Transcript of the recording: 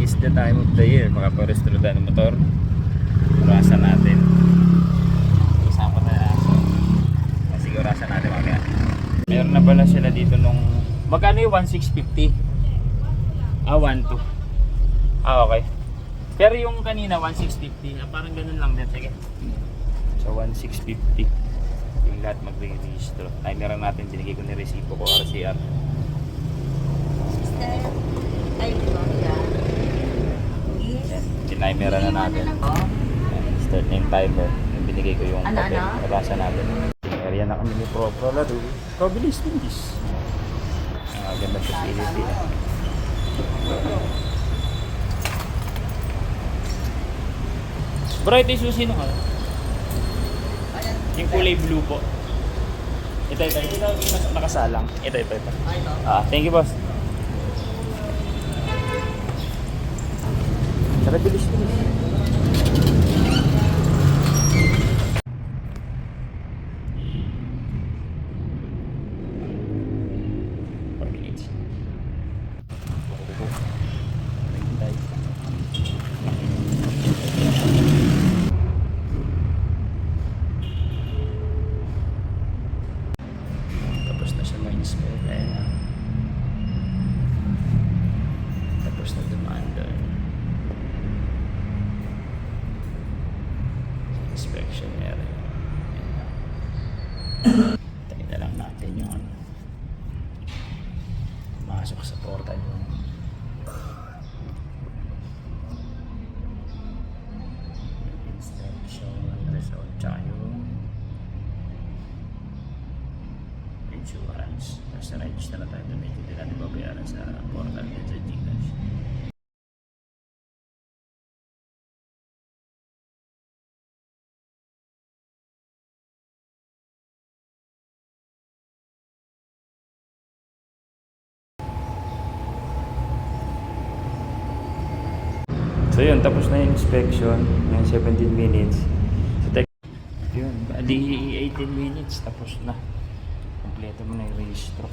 is the time of the year. Makaparestro tayo ng motor. Orasan natin. Kasama tayo na aso. Sige, orasan natin mamaya. Meron na pala sila dito nung... Magkano yung 1,650? 1,2. Okay. Pero yung kanina 1,650. Parang ganun lang din. Sige. So 1,650. Yung lahat magre-registro. Timeran natin. Binigay ko ni resipo ko RCR. Ay, yan. Tinimeran na natin. Start na yung timer. Yung binigay ko yung papel. Orasan natin. Area na kami ni Pro laro. Bilis. Ganda facility. Bro, ito yung susi nung ano? Yung kulay blue po. Ito yung nakasalang. Ito. Thank you, boss. Tara, bilis. 4 minutes. Tapos na siya ma-inspect. Ayan na. Tapos na dumaan doon. Inspection area. Tayo na lang natin yung masok sa portal yung inspection result tsaka yung insurance. Tapos na-register na tayo doon. Hindi natin babayaran sa portal din sa Gcash. So yun, tapos na yung inspection, yung 17 minutes. So yun, bali 18 minutes, tapos na. Kompleto mo na yung registro.